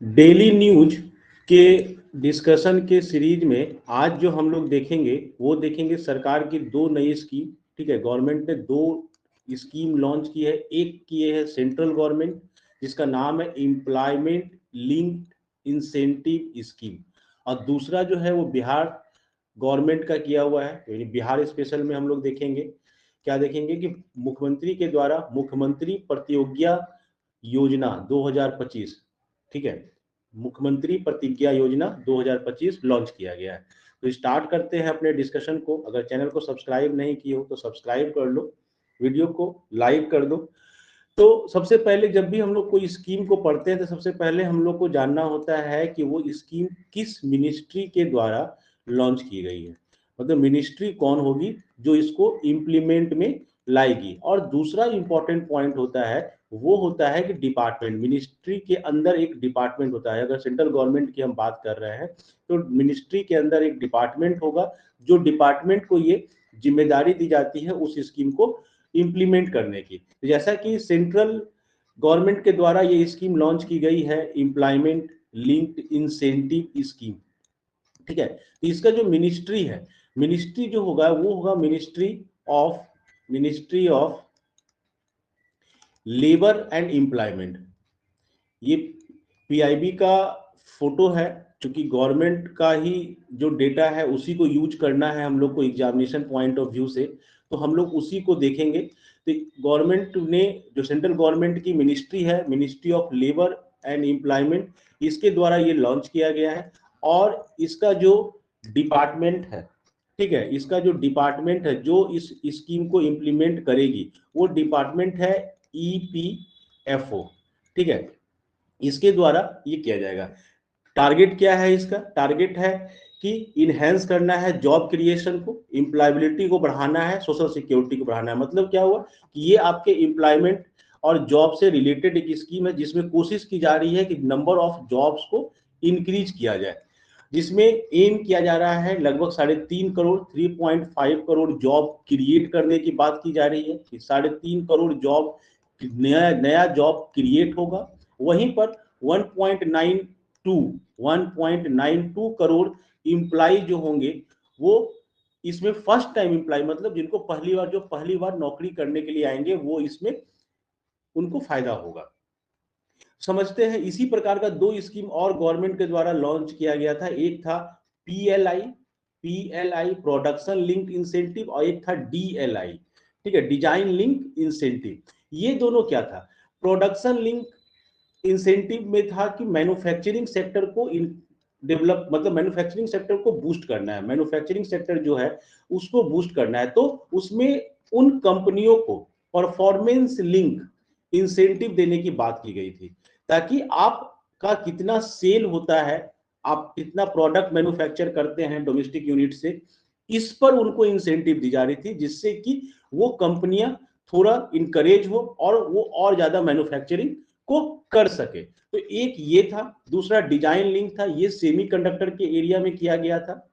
Daily news के discussion के series में आज जो हम लोग देखेंगे वो देखेंगे सरकार की दो नई स्कीम। ठीक है, गवर्नमेंट ने दो स्कीम लॉन्च की है। एक की है सेंट्रल गवर्नमेंट जिसका नाम है एम्प्लॉयमेंट लिंक्ड इंसेंटिव स्कीम, और दूसरा जो है वो बिहार गवर्नमेंट का किया हुआ है। यानी बिहार स्पेशल में हम लोग देखेंगे, क्या देखेंगे कि मुख्यमंत्री के द्वारा मुख्यमंत्री प्रतियोगिता योजना 2025, ठीक है, मुख्यमंत्री प्रतिज्ञा योजना 2025 लॉन्च किया गया है। तो स्टार्ट करते हैं अपने डिस्कशन को। अगर चैनल को सब्सक्राइब नहीं किए हो तो सब्सक्राइब कर लो, वीडियो को लाइक कर दो। तो सबसे पहले जब भी हम लोग कोई स्कीम को पढ़ते हैं तो सबसे पहले हम लोग को जानना होता है कि वो स्कीम किस मिनिस्ट्री के द्वारा लॉन्च की गई है, मतलब मिनिस्ट्री कौन होगी जो इसको इम्प्लीमेंट में लाएगी। और दूसरा इंपॉर्टेंट पॉइंट होता है वो होता है कि डिपार्टमेंट, मिनिस्ट्री के अंदर एक डिपार्टमेंट होता है। अगर सेंट्रल गवर्नमेंट की हम बात कर रहे हैं तो मिनिस्ट्री के अंदर एक डिपार्टमेंट होगा, जो डिपार्टमेंट को ये जिम्मेदारी दी जाती है उस स्कीम को इम्प्लीमेंट करने की। तो जैसा कि सेंट्रल गवर्नमेंट के द्वारा ये स्कीम लॉन्च की गई है, एम्प्लॉयमेंट लिंक्ड इंसेंटिव स्कीम, ठीक है। तो इसका जो मिनिस्ट्री है, मिनिस्ट्री जो होगा वो होगा ministry of labour and employment. ये पीआईबी का फोटो है, क्योंकि गवर्नमेंट का ही जो डेटा है उसी को यूज करना है हम लोग को एग्जामिनेशन पॉइंट ऑफ व्यू से, तो हम लोग उसी को देखेंगे। तो गवर्नमेंट ने जो सेंट्रल गवर्नमेंट की मिनिस्ट्री है, ministry of labour and employment, इसके द्वारा ये लॉन्च किया गया है। और इसका जो डिपार्टमेंट है, ठीक है, इसका जो डिपार्टमेंट है जो इस स्कीम को इम्प्लीमेंट करेगी वो डिपार्टमेंट है ईपीएफओ, ठीक है। इसके द्वारा ये किया जाएगा। टारगेट क्या है इसका? टारगेट है कि इनहेंस करना है जॉब क्रिएशन को, एम्प्लॉयबिलिटी को बढ़ाना है, सोशल सिक्योरिटी को बढ़ाना है। मतलब क्या हुआ कि ये आपके एम्प्लॉयमेंट और जॉब से रिलेटेड एक स्कीम है जिसमें कोशिश की जा रही है कि नंबर ऑफ जॉब्स को इंक्रीज किया जाए, जिसमें एम किया जा रहा है लगभग 3.5 करोड़ 3.5 करोड़ जॉब क्रिएट करने की बात की जा रही है कि 3.5 करोड़ जॉब, नया नया जॉब क्रिएट होगा। वहीं पर 1.92 करोड़ इम्प्लाई जो होंगे वो इसमें फर्स्ट टाइम इम्प्लाई, मतलब जिनको पहली बार नौकरी करने के लिए आएंगे वो इसमें उनको फायदा होगा। समझते हैं इसी प्रकार का दो स्कीम और गवर्नमेंट के द्वारा लॉन्च किया गया था। एक था पीएलआई, प्रोडक्शन लिंक इंसेंटिव, और एक था डीएलआई, ठीक है, डिजाइन लिंक इंसेंटिव। ये दोनों क्या था? प्रोडक्शन लिंक इंसेंटिव में था कि मैन्युफैक्चरिंग सेक्टर को डेवलप, मतलब मैन्युफैक्चरिंग सेक्टर को बूस्ट करना है, मैन्युफैक्चरिंग सेक्टर जो है उसको बूस्ट करना है। तो उसमें उन कंपनियों को परफॉर्मेंस लिंक इंसेंटिव देने की बात की गई थी, ताकि आपका कितना सेल होता है, आप कितना प्रोडक्ट मैन्युफैक्चर करते हैं डोमेस्टिक यूनिट से, इस पर उनको इंसेंटिव दी जा रही थी, जिससे कि वो कंपनियां थोड़ा इंकरेज हो और वो और ज्यादा मैन्युफैक्चरिंग को कर सके। तो एक ये था। दूसरा डिजाइन लिंक था, ये सेमीकंडक्टर के एरिया में किया गया था।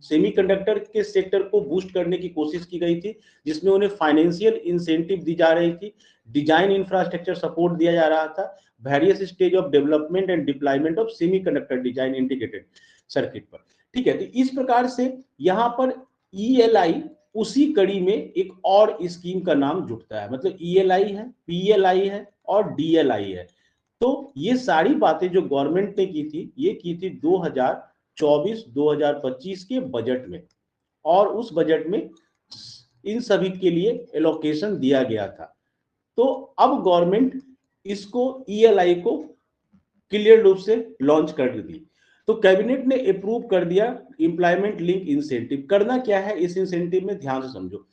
सेमीकंडक्टर के सेक्टर को बूस्ट करने की कोशिश की गई थी, जिसमें उन्हें फाइनेंशियल इंसेंटिव दी जा रही थी, डिजाइन इंफ्रास्ट्रक्चर सपोर्ट दिया जा रहा था, various stage of development and deployment of semiconductor design integrated circuit पर, ठीक है। तो इस प्रकार से यहां पर ईएलआई उसी कड़ी में एक और स्कीम का नाम जुटता है, मतलब ईएलआई है, पीएलआई है और डीएलआई है। तो ये सारी बातें जो गवर्नमेंट ने की थी, ये की थी 2024-2025 के बजट में, और उस बजट में इन सभी के लिए एलोकेशन दिया गया था। तो अब गवर्नमेंट इसको ईएलआई को क्लियर रूप से लॉन्च कर दी। तो कैबिनेट ने अप्रूव कर दिया एम्प्लॉयमेंट लिंक इंसेंटिव। करना क्या है इस इंसेंटिव में, ध्यान से समझो।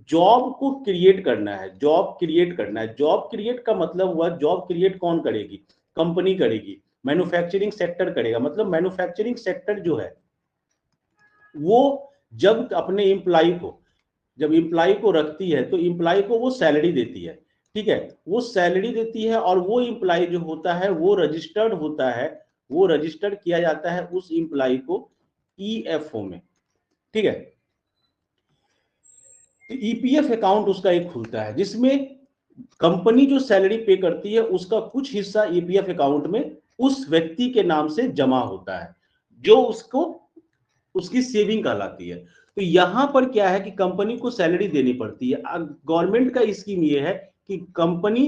जॉब को क्रिएट करना है, जॉब क्रिएट करना है। जॉब क्रिएट का मतलब हुआ, जॉब क्रिएट कौन करेगी? कंपनी करेगी, मैन्युफैक्चरिंग सेक्टर करेगा। मतलब मैन्युफैक्चरिंग सेक्टर जो है वो जब अपने एम्प्लॉय को, जब एम्प्लॉय को रखती है तो एम्प्लॉय को वो सैलरी देती है, ठीक है, वो सैलरी देती है। और वो एम्प्लॉय जो होता है वो रजिस्टर्ड होता है, वो रजिस्टर्ड किया जाता है उस एम्प्लॉय को ईएफओ में, ठीक है। तो ईपीएफ अकाउंट उसका एक खुलता है, जिसमें कंपनी जो सैलरी पे करती है उसका कुछ हिस्सा ईपीएफ अकाउंट में उस व्यक्ति के नाम से जमा होता है, जो उसको उसकी सेविंग कहलाती है। तो यहां पर क्या है कि कंपनी को सैलरी देनी पड़ती है। गवर्नमेंट का स्कीम ये है कि कंपनी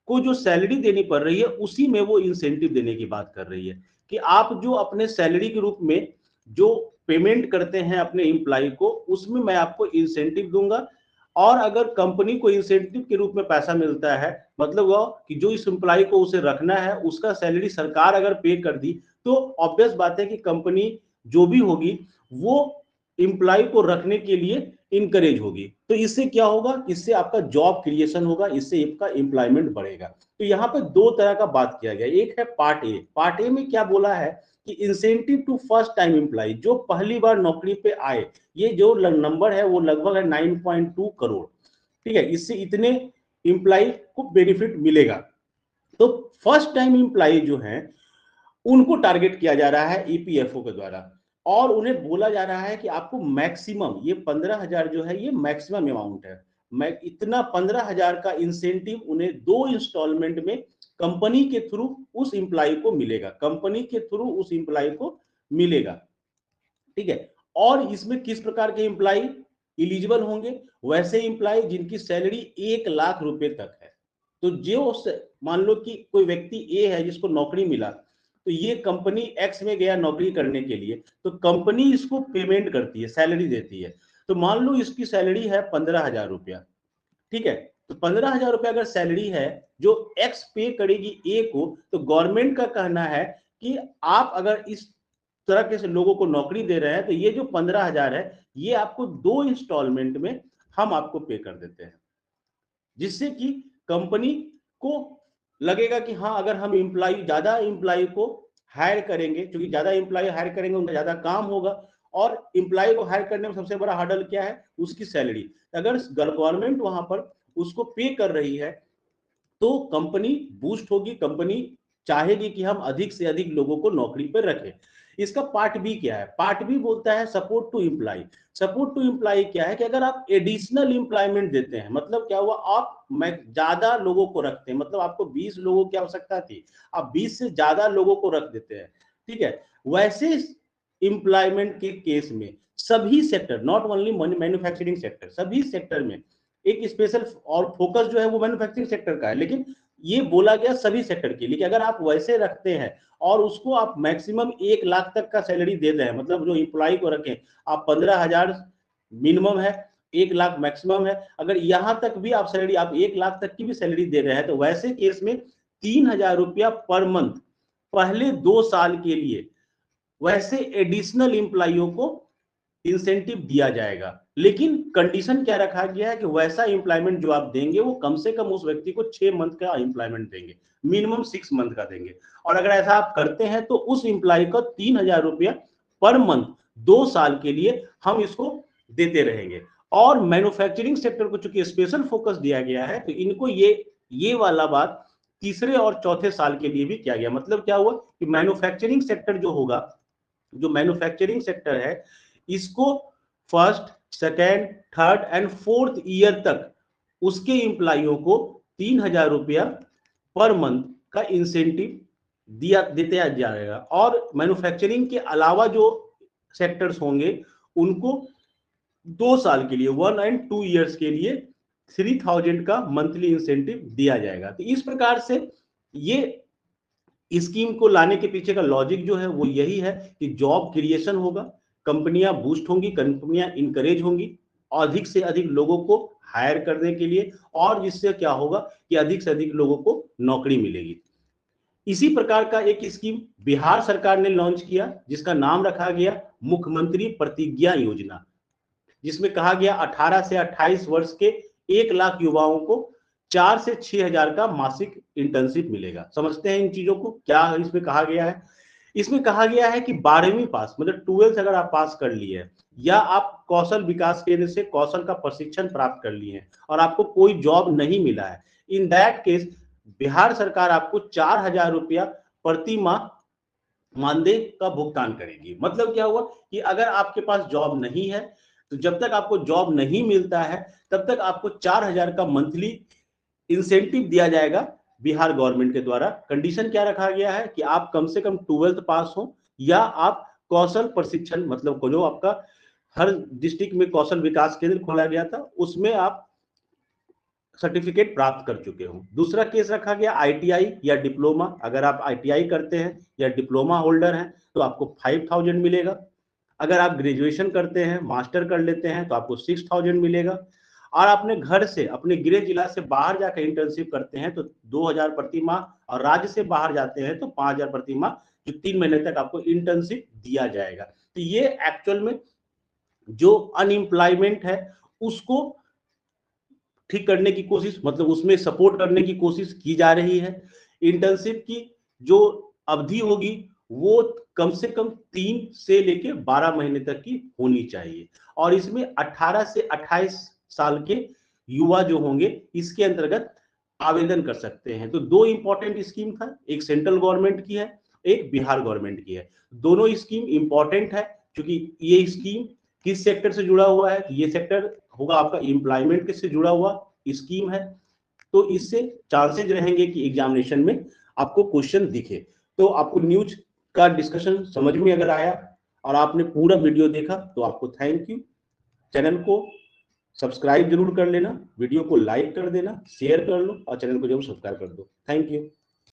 को जो सैलरी देनी पड़ रही है उसी में वो इंसेंटिव देने की बात कर रही है कि आप जो अपने सैलरी के रूप में जो पेमेंट करते हैं अपने एम्प्लॉय को, उसमें मैं आपको इंसेंटिव दूंगा। और अगर कंपनी को इंसेंटिव के रूप में पैसा मिलता है, मतलब वो कि जो इस एम्प्लॉय को उसे रखना है उसका सैलरी सरकार अगर पे कर दी, तो ऑब्वियस बात है कि कंपनी जो भी होगी वो एम्प्लॉय को रखने के लिए इनकरेज होगी। तो इससे क्या होगा, इससे आपका जॉब क्रिएशन होगा, इससे आपका एम्प्लॉयमेंट बढ़ेगा। तो यहाँ पे दो तरह का बात किया गया। एक है पार्ट ए। पार्ट ए में क्या बोला है कि incentive to first time employ, जो पहली बार नौकरी पे आए, ये जो नंबर है वो लगभग है 9.2 करोड़। ठीक है, इससे इतने एम्प्लॉय को बेनिफिट मिलेगा। तो फर्स्ट टाइम एम्प्लॉय जो है उनको टारगेट किया जा रहा है ईपीएफओ के द्वारा, और उन्हें बोला जा रहा है कि आपको मैक्सिमम ये 15,000 जो है ये मैक्सिमम अमाउंट है। मैं इतना 15,000 का इंसेंटिव उन्हें 2 इंस्टॉलमेंट में कंपनी के थ्रू उस इंप्लाई को मिलेगा, कंपनी के थ्रू उस इंप्लाई को मिलेगा। ठीक है, और इसमें किस प्रकार के इंप्लाई इलिजिबल होंगे, वैसे इंप्लाई जिनकी सैलरी 1 लाख रुपए तक है। तो जो मान लो कि कोई व्यक्ति ए है जिसको नौकरी मिला, तो ये कंपनी एक्स में गया नौकरी करने के लिए, तो कंपनी इसको पेमेंट करती है, सैलरी देती है। तो मान लो इसकी सैलरी है 15,000 रुपया। ठीक है, तो 15,000 रुपया अगर सैलरी है जो एक्स पे करेगी ए को, तो गवर्नमेंट का कहना है कि आप अगर इस तरह के से लोगों को नौकरी दे रहे हैं तो ये जो 15,000 है ये आपको 2 इंस्टॉलमेंट में हम आपको पे कर देते हैं, जिससे कि कंपनी को लगेगा कि हाँ, अगर हम एम्प्लॉय ज्यादा एम्प्लॉय को हायर करेंगे, क्योंकि ज्यादा एम्प्लॉय हायर करेंगे उनका ज्यादा काम होगा। और एम्प्लॉय को हायर करने में सबसे बड़ा हर्डल क्या है, उसकी सैलरी। अगर गवर्नमेंट वहां पर उसको पे कर रही है तो कंपनी बूस्ट होगी, कंपनी चाहेगी कि हम अधिक से अधिक लोगों को नौकरी पर रखें। इसका पार्ट बी क्या है, पार्ट बी बोलता है support to employ. Support to employ क्या है कि अगर आप एडिशनल एम्प्लॉयमेंट देते हैं, मतलब क्या हुआ, आप मैं ज्यादा लोगों को रखते हैं, मतलब आपको 20 लोगों की आवश्यकता थी, आप 20 से ज्यादा लोगों को रख देते हैं। ठीक है, वैसे एम्प्लॉयमेंट के केस में सभी sector, not only manufacturing sector, सभी सेक्टर में एक स्पेशल और फोकस जो है वो मैन्युफैक्चरिंग सेक्टर का है, लेकिन ये बोला गया सभी सेक्टर के लिए कि अगर आप वैसे रखते हैं और उसको आप मैक्सिमम 1 लाख तक का सैलरी दे रहे हैं, मतलब जो एम्प्लॉय को रखें आप 15,000 मिनिमम है, 1 लाख मैक्सिमम है, अगर यहां तक भी आप सैलरी आप 1 लाख तक की भी सैलरी दे रहे हैं, तो वैसे केस में 3,000 रुपया पर मंथ पहले 2 साल के लिए वैसे एडिशनल एम्प्लॉइयों को इंसेंटिव दिया जाएगा। लेकिन कंडीशन क्या रखा गया है कि वैसा एम्प्लॉयमेंट जो आप देंगे वो कम से कम उस व्यक्ति को 6 मंथ का एम्प्लॉयमेंट देंगे, मिनिमम 6 मंथ का देंगे। और अगर ऐसा आप करते हैं तो उस एम्प्लॉय को 3,000 रुपया पर मंथ 2 साल के लिए हम इसको देते रहेंगे। और मैन्युफैक्चरिंग सेक्टर को चूंकि स्पेशल फोकस दिया गया है, तो इनको ये वाला बात तीसरे और चौथे साल के लिए भी किया गया। मतलब क्या हुआ कि मैन्युफैक्चरिंग सेक्टर जो होगा, जो मैन्युफैक्चरिंग सेक्टर है, इसको first, second, third and fourth year तक उसके इंप्लाइयों को 3,000 रुपया पर मंथ का इंसेंटिव दिया देते जाएगा। और मैन्युफैक्चरिंग के अलावा जो सेक्टर्स होंगे उनको 2 साल के लिए, 1 and 2 years के लिए 3,000 का मंथली इंसेंटिव दिया जाएगा। तो इस प्रकार से ये स्कीम को लाने के पीछे का लॉजिक जो है वो यही है कि जॉब क्रिएशन होगा, कंपनियां बूस्ट होंगी, कंपनियां इंकरेज होंगी अधिक से अधिक लोगों को हायर करने के लिए, और जिससे क्या होगा कि अधिक से अधिक लोगों को नौकरी मिलेगी। इसी प्रकार का एक स्कीम बिहार सरकार ने लॉन्च किया जिसका नाम रखा गया मुख्यमंत्री प्रतिज्ञा योजना, जिसमें कहा गया 18 से 28 वर्ष के 1 लाख युवाओं को 4 से 6 हजार का मासिक इंटर्नशिप मिलेगा। समझते हैं इन चीजों को, क्या इसमें कहा गया है। इसमें कहा गया है कि 12वीं पास, मतलब 12th अगर आप पास कर लिए हैं, या आप कौशल विकास केंद्र से कौशल का प्रशिक्षण प्राप्त कर लिए हैं और आपको कोई जॉब नहीं मिला है, इन दैट केस बिहार सरकार आपको 4,000 रुपया प्रति माह मानदेय का भुगतान करेगी। मतलब क्या हुआ कि अगर आपके पास जॉब नहीं है, तो जब तक आपको जॉब नहीं मिलता है तब तक आपको 4,000 का मंथली इंसेंटिव दिया जाएगा, बिहार गवर्नमेंट के द्वारा। कंडीशन क्या रखा गया है कि आप कम से कम 12th पास हो या आप कौशल प्रशिक्षण, मतलब जो आपका हर डिस्ट्रिक्ट में कौशल विकास केंद्र खोला गया था उसमें आप सर्टिफिकेट प्राप्त कर चुके हो। दूसरा केस रखा गया आईटीआई या डिप्लोमा। अगर आप आईटीआई करते हैं या डिप्लोमा होल्डर हैं तो आपको 5000 मिलेगा। अगर आप ग्रेजुएशन करते हैं, मास्टर कर लेते हैं तो आपको 6000 मिलेगा। और अपने घर से, अपने गृह जिला से बाहर जाकर इंटर्नशिप करते हैं तो 2000 प्रति माह, और राज्य से बाहर जाते हैं तो 5000 प्रति माह, जो 3 महीने तक आपको इंटर्नशिप दिया जाएगा। तो ये एक्चुअल में जो अनएम्प्लॉयमेंट है उसको ठीक करने की कोशिश, मतलब उसमें सपोर्ट करने की कोशिश की जा रही है। इंटर्नशिप की जो अवधि होगी वो कम से कम 3 से लेके 12 महीने तक की होनी चाहिए, और इसमें 18 से 28 साल के युवा जो होंगे इसके अंतर्गत आवेदन कर सकते हैं। तो दो इंपॉर्टेंट स्कीम था, एक सेंट्रल गवर्नमेंट की है, एक बिहार गवर्नमेंट की है। दोनों स्कीम इंपॉर्टेंट है क्योंकि ये स्कीम किस सेक्टर से जुड़ा हुआ है, ये सेक्टर होगा आपका एम्प्लॉयमेंट से जुड़ा हुआ स्कीम है। तो इससे चांसेस रहेंगे कि एग्जामिनेशन में आपको क्वेश्चन दिखे। तो आपको न्यूज का डिस्कशन समझ में अगर आया और आपने पूरा वीडियो देखा तो आपको थैंक यू। चैनल को सब्सक्राइब जरूर कर लेना, वीडियो को लाइक कर देना, शेयर कर लो और चैनल को जरूर सब्सक्राइब कर दो। Thank you.